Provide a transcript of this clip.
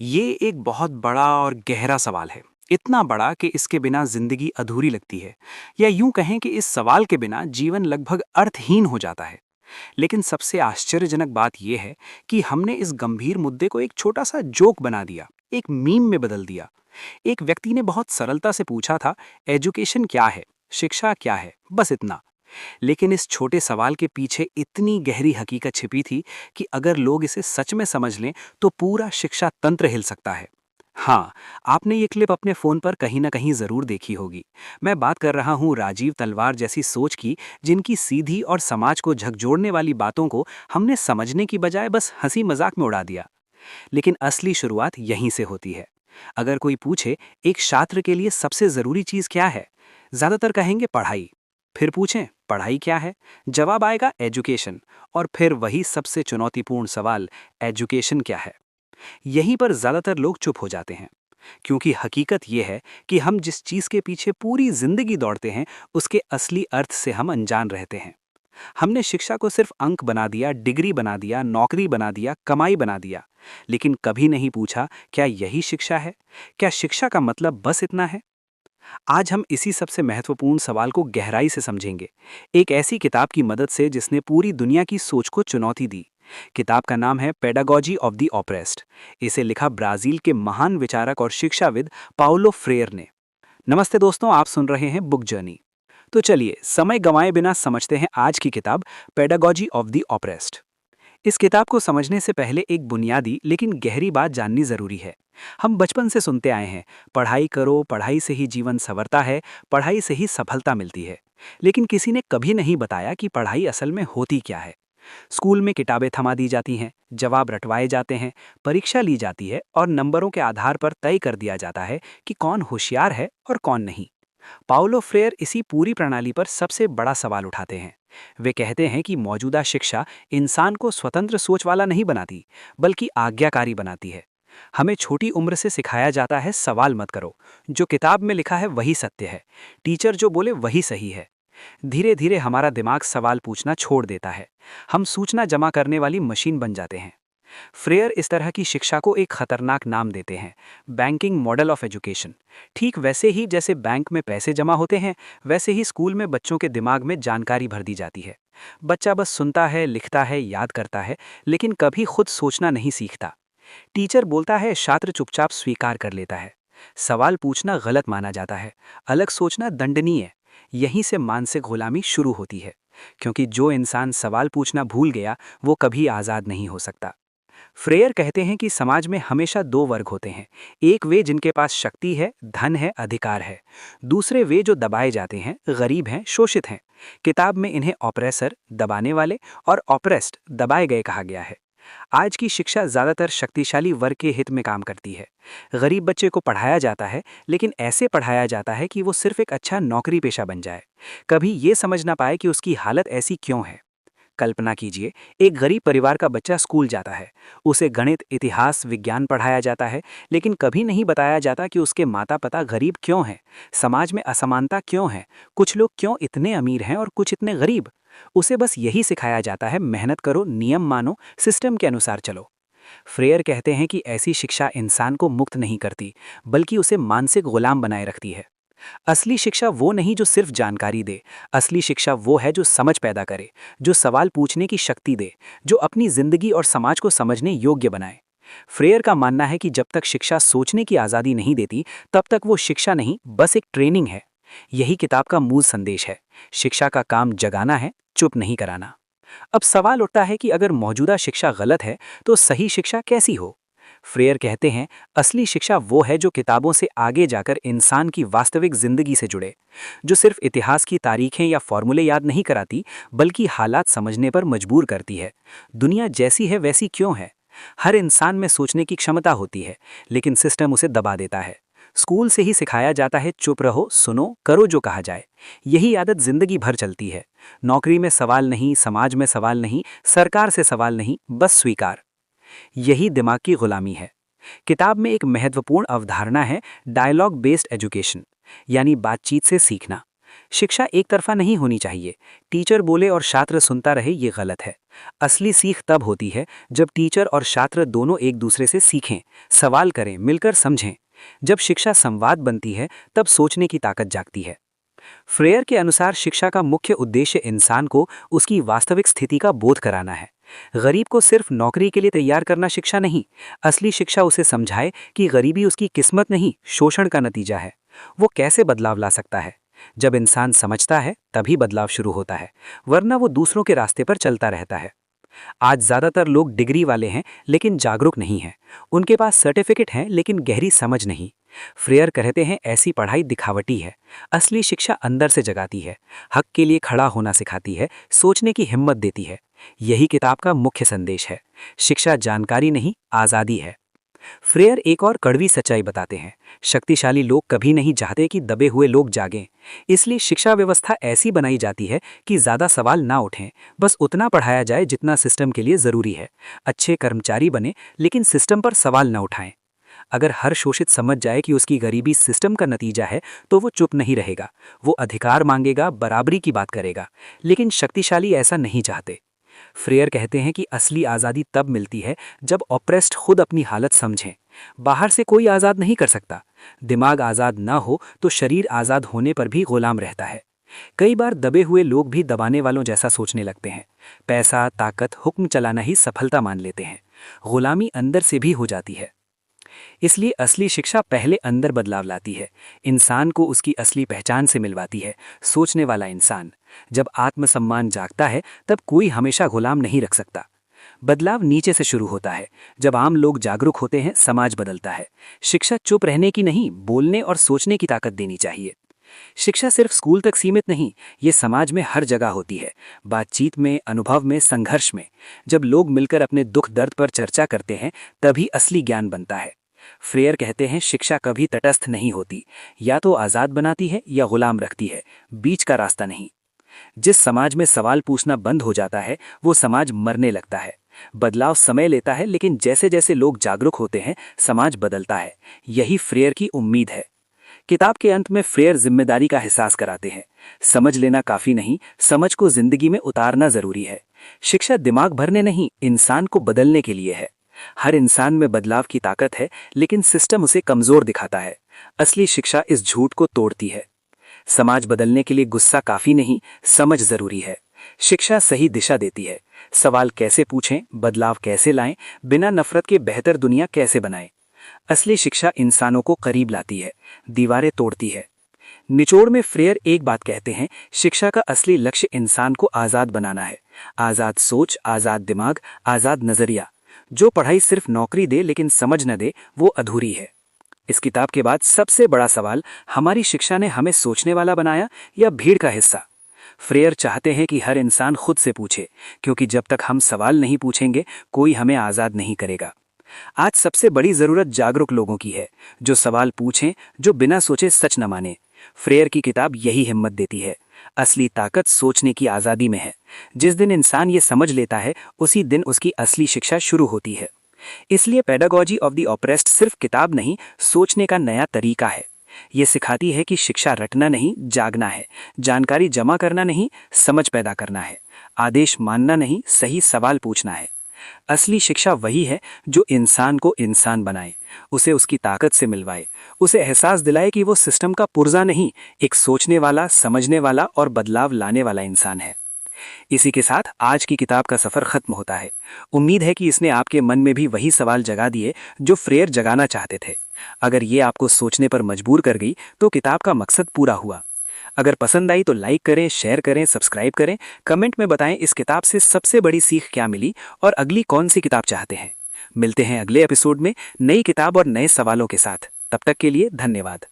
ये एक बहुत बड़ा और गहरा सवाल है। इतना बड़ा कि इसके बिना जिंदगी अधूरी लगती है, या यूं कहें कि इस सवाल के बिना जीवन लगभग अर्थहीन हो जाता है। लेकिन सबसे आश्चर्यजनक बात यह है कि हमने इस गंभीर मुद्दे को एक छोटा सा जोक बना दिया, एक मीम में बदल दिया। एक व्यक्ति ने बहुत सरलता से पूछा था, एजुकेशन क्या है, शिक्षा क्या है, बस इतना। लेकिन इस छोटे सवाल के पीछे इतनी गहरी हकीकत छिपी थी कि अगर लोग इसे सच में समझ लें तो पूरा शिक्षा तंत्र हिल सकता है। हाँ, आपने ये क्लिप अपने फोन पर कहीं ना कहीं जरूर देखी होगी। मैं बात कर रहा हूँ राजीव तलवार जैसी सोच की, जिनकी सीधी और समाज को झकझोरने वाली बातों को हमने समझने की बजाय बस हंसी मजाक में उड़ा दिया। लेकिन असली शुरुआत यहीं से होती है। अगर कोई पूछे, एक छात्र के लिए सबसे जरूरी चीज क्या है, ज्यादातर कहेंगे पढ़ाई। फिर पूछें, पढ़ाई क्या है, जवाब आएगा एजुकेशन। और फिर वही सबसे चुनौतीपूर्ण सवाल, एजुकेशन क्या है। यहीं पर ज्यादातर लोग चुप हो जाते हैं, क्योंकि हकीकत यह है कि हम जिस चीज के पीछे पूरी जिंदगी दौड़ते हैं, उसके असली अर्थ से हम अनजान रहते हैं। हमने शिक्षा को सिर्फ अंक बना दिया, डिग्री बना दिया, नौकरी बना दिया, कमाई बना दिया। लेकिन कभी नहीं पूछा, क्या यही शिक्षा है? क्या शिक्षा का मतलब बस इतना है? आज हम इसी सबसे महत्वपूर्ण सवाल को गहराई से समझेंगे, एक ऐसी किताब की मदद से जिसने पूरी दुनिया की सोच को चुनौती दी। किताब का नाम है पेडागॉजी ऑफ द ऑप्रेस्ड। इसे लिखा ब्राजील के महान विचारक और शिक्षाविद पाउलो फ्रेयर ने। नमस्ते दोस्तों, आप सुन रहे हैं बुक जर्नी। तो चलिए समय गंवाए बिना समझते हैं आज की किताब, पेडागॉजी ऑफ द ऑप्रेस्ड। इस किताब को समझने से पहले एक बुनियादी लेकिन गहरी बात जाननी जरूरी है। हम बचपन से सुनते आए हैं, पढ़ाई करो, पढ़ाई से ही जीवन संवरता है, पढ़ाई से ही सफलता मिलती है। लेकिन किसी ने कभी नहीं बताया कि पढ़ाई असल में होती क्या है। स्कूल में किताबें थमा दी जाती हैं, जवाब रटवाए जाते हैं, परीक्षा ली जाती है और नंबरों के आधार पर तय कर दिया जाता है कि कौन होशियार है और कौन नहीं। पाउलो फ्रेयर इसी पूरी प्रणाली पर सबसे बड़ा सवाल उठाते हैं। वे कहते हैं कि मौजूदा शिक्षा इंसान को स्वतंत्र सोच वाला नहीं बनाती, बल्कि आज्ञाकारी बनाती है। हमें छोटी उम्र से सिखाया जाता है, सवाल मत करो, जो किताब में लिखा है वही सत्य है, टीचर जो बोले वही सही है। धीरे धीरे हमारा दिमाग सवाल पूछना छोड़ देता है। हम सूचना जमा करने वाली मशीन बन जाते हैं। फ्रेयर इस तरह की शिक्षा को एक खतरनाक नाम देते हैं, बैंकिंग मॉडल ऑफ एजुकेशन। ठीक वैसे ही जैसे बैंक में पैसे जमा होते हैं, वैसे ही स्कूल में बच्चों के दिमाग में जानकारी भर दी जाती है। बच्चा बस सुनता है, लिखता है, याद करता है, लेकिन कभी खुद सोचना नहीं सीखता। टीचर बोलता है, छात्र चुपचाप स्वीकार कर लेता है। सवाल पूछना गलत माना जाता है, अलग सोचना दंडनीय। यहीं से मानसिक गुलामी शुरू होती है, क्योंकि जो इंसान सवाल पूछना भूल गया, वो कभी आज़ाद नहीं हो सकता। फ्रेयर कहते हैं कि समाज में हमेशा दो वर्ग होते हैं। एक वे जिनके पास शक्ति है, धन है, अधिकार है। दूसरे वे जो दबाए जाते हैं, गरीब हैं, शोषित हैं। किताब में इन्हें ऑप्रेसर, दबाने वाले, और ऑप्रेस्ड, दबाए गए, कहा गया है। आज की शिक्षा ज्यादातर शक्तिशाली वर्ग के हित में काम करती है। गरीब बच्चे को पढ़ाया जाता है, लेकिन ऐसे पढ़ाया जाता है कि वो सिर्फ एक अच्छा नौकरी पेशा बन जाए, कभी ये समझ ना पाए कि उसकी हालत ऐसी क्यों है। कल्पना कीजिए, एक गरीब परिवार का बच्चा स्कूल जाता है। उसे गणित, इतिहास, विज्ञान पढ़ाया जाता है, लेकिन कभी नहीं बताया जाता कि उसके माता पिता गरीब क्यों हैं, समाज में असमानता क्यों है, कुछ लोग क्यों इतने अमीर हैं और कुछ इतने गरीब। उसे बस यही सिखाया जाता है, मेहनत करो, नियम मानो, सिस्टम के अनुसार चलो। फ्रेयर कहते हैं कि ऐसी शिक्षा इंसान को मुक्त नहीं करती, बल्कि उसे मानसिक गुलाम बनाए रखती है। असली शिक्षा वो नहीं जो सिर्फ जानकारी दे, असली शिक्षा वो है जो समझ पैदा करे, जो सवाल पूछने की शक्ति दे, जो अपनी जिंदगी और समाज को समझने योग्य बनाए। फ्रेयर का मानना है कि जब तक शिक्षा सोचने की आज़ादी नहीं देती, तब तक वो शिक्षा नहीं, बस एक ट्रेनिंग है। यही किताब का मूल संदेश है, शिक्षा का काम जगाना है, चुप नहीं कराना। अब सवाल उठता है कि अगर मौजूदा शिक्षा गलत है, तो सही शिक्षा कैसी हो? फ्रेयर कहते हैं, असली शिक्षा वो है जो किताबों से आगे जाकर इंसान की वास्तविक जिंदगी से जुड़े, जो सिर्फ इतिहास की तारीखें या फॉर्मूले याद नहीं कराती, बल्कि हालात समझने पर मजबूर करती है। दुनिया जैसी है वैसी क्यों है? हर इंसान में सोचने की क्षमता होती है, लेकिन सिस्टम उसे दबा देता है। स्कूल से ही सिखाया जाता है, चुप रहो, सुनो, करो जो कहा जाए। यही आदत जिंदगी भर चलती है। नौकरी में सवाल नहीं, समाज में सवाल नहीं, सरकार से सवाल नहीं, बस स्वीकार। यही दिमाग की गुलामी है। किताब में एक महत्वपूर्ण अवधारणा है, डायलॉग बेस्ड एजुकेशन, यानी बातचीत से सीखना। शिक्षा एक तरफा नहीं होनी चाहिए। टीचर बोले और छात्र सुनता रहे, ये गलत है। असली सीख तब होती है जब टीचर और छात्र दोनों एक दूसरे से सीखें, सवाल करें, मिलकर समझें। जब शिक्षा संवाद बनती है, तब सोचने की ताकत जागती है। फ्रेयर के अनुसार शिक्षा का मुख्य उद्देश्य इंसान को उसकी वास्तविक स्थिति का बोध कराना है। गरीब को सिर्फ नौकरी के लिए तैयार करना शिक्षा नहीं, असली शिक्षा उसे समझाए कि गरीबी उसकी किस्मत नहीं, शोषण का नतीजा है। वो कैसे बदलाव ला सकता है? जब इंसान समझता है तभी बदलाव शुरू होता है, वरना वो दूसरों के रास्ते पर चलता रहता है। आज ज्यादातर लोग डिग्री वाले हैं लेकिन जागरूक नहीं हैं। उनके पास सर्टिफिकेट हैं लेकिन गहरी समझ नहीं। फ्रेयर कहते हैं ऐसी पढ़ाई दिखावटी है। असली शिक्षा अंदर से जगाती है, हक के लिए खड़ा होना सिखाती है, सोचने की हिम्मत देती है। यही किताब का मुख्य संदेश है। शिक्षा जानकारी नहीं, आज़ादी है। फ्रेयर एक और कड़वी सच्चाई बताते हैं। शक्तिशाली लोग कभी नहीं चाहते कि दबे हुए लोग जागें। इसलिए शिक्षा व्यवस्था ऐसी बनाई जाती है कि ज़्यादा सवाल ना उठें, बस उतना पढ़ाया जाए जितना सिस्टम के लिए ज़रूरी है। अच्छे कर्मचारी बने लेकिन सिस्टम पर सवाल ना उठाएं। अगर हर शोषित समझ जाए कि उसकी गरीबी सिस्टम का नतीजा है तो वो चुप नहीं रहेगा। वो अधिकार मांगेगा, बराबरी की बात करेगा। लेकिन शक्तिशाली ऐसा नहीं चाहते। फ्रेयर कहते हैं कि असली आज़ादी तब मिलती है जब ऑप्रेस्ड खुद अपनी हालत समझें। बाहर से कोई आज़ाद नहीं कर सकता। दिमाग आज़ाद ना हो तो शरीर आज़ाद होने पर भी गुलाम रहता है। कई बार दबे हुए लोग भी दबाने वालों जैसा सोचने लगते हैं। पैसा, ताकत, हुक्म चलाना ही सफलता मान लेते हैं। गुलामी अंदर से भी हो जाती है। इसलिए असली शिक्षा पहले अंदर बदलाव लाती है, इंसान को उसकी असली पहचान से मिलवाती है। सोचने वाला इंसान जब आत्मसम्मान जागता है तब कोई हमेशा गुलाम नहीं रख सकता। बदलाव नीचे से शुरू होता है। जब आम लोग जागरूक होते हैं, समाज बदलता है। शिक्षा चुप रहने की नहीं, बोलने और सोचने की ताकत देनी चाहिए। शिक्षा सिर्फ स्कूल तक सीमित नहीं, ये समाज में हर जगह होती है। बातचीत में, अनुभव में, संघर्ष में। जब लोग मिलकर अपने दुख दर्द पर चर्चा करते हैं तभी असली ज्ञान बनता है। फ्रेयर कहते हैं शिक्षा कभी तटस्थ नहीं होती, या तो आज़ाद बनाती है या गुलाम रखती है, बीच का रास्ता नहीं। जिस समाज में सवाल पूछना बंद हो जाता है वो समाज मरने लगता है। बदलाव समय लेता है लेकिन जैसे जैसे लोग जागरूक होते हैं समाज बदलता है। यही फ्रेयर की उम्मीद है। किताब के अंत में फ्रेयर जिम्मेदारी का एहसास कराते हैं। समझ लेना काफी नहीं, समझ को जिंदगी में उतारना जरूरी है। शिक्षा दिमाग भरने नहीं, इंसान को बदलने के लिए है। हर इंसान में बदलाव की ताकत है लेकिन सिस्टम उसे कमजोर दिखाता है। असली शिक्षा इस झूठ को तोड़ती है। समाज बदलने के लिए गुस्सा काफी नहीं, समझ जरूरी है। शिक्षा सही दिशा देती है। सवाल कैसे पूछें, बदलाव कैसे लाएं, बिना नफरत के बेहतर दुनिया कैसे बनाएं। असली शिक्षा इंसानों को करीब लाती है, दीवारें तोड़ती है। निचोड़ में फ्रेयर एक बात कहते हैं, शिक्षा का असली लक्ष्य इंसान को आज़ाद बनाना है। आज़ाद सोच, आज़ाद दिमाग, आज़ाद नजरिया। जो पढ़ाई सिर्फ नौकरी दे लेकिन समझ न दे वो अधूरी है। इस किताब के बाद सबसे बड़ा सवाल, हमारी शिक्षा ने हमें सोचने वाला बनाया या भीड़ का हिस्सा? फ्रेयर चाहते हैं कि हर इंसान खुद से पूछे, क्योंकि जब तक हम सवाल नहीं पूछेंगे कोई हमें आज़ाद नहीं करेगा। आज सबसे बड़ी जरूरत जागरूक लोगों की है, जो सवाल पूछें, जो बिना सोचे सच न माने। फ्रेयर की किताब यही हिम्मत देती है। असली ताकत सोचने की आज़ादी में है। जिस दिन इंसान ये समझ लेता है उसी दिन उसकी असली शिक्षा शुरू होती है। इसलिए पेडागॉजी ऑफ द ऑप्रेस्ड सिर्फ किताब नहीं, सोचने का नया तरीका है। ये सिखाती है कि शिक्षा रटना नहीं, जागना है। जानकारी जमा करना नहीं, समझ पैदा करना है। आदेश मानना नहीं, सही सवाल पूछना है। असली शिक्षा वही है जो इंसान को इंसान बनाए, उसे उसकी ताकत से मिलवाए, उसे एहसास दिलाए कि वो सिस्टम का पुर्जा नहीं, एक सोचने वाला, समझने वाला और बदलाव लाने वाला इंसान है। इसी के साथ आज की किताब का सफर खत्म होता है। उम्मीद है कि इसने आपके मन में भी वही सवाल जगा दिए जो फ्रेयर जगाना चाहते थे। अगर ये आपको सोचने पर मजबूर कर गई तो किताब का मकसद पूरा हुआ। अगर पसंद आई तो लाइक करें, शेयर करें, सब्सक्राइब करें। कमेंट में बताएं इस किताब से सबसे बड़ी सीख क्या मिली और अगली कौन सी किताब चाहते हैं। मिलते हैं अगले एपिसोड में नई किताब और नए सवालों के साथ। तब तक के लिए धन्यवाद।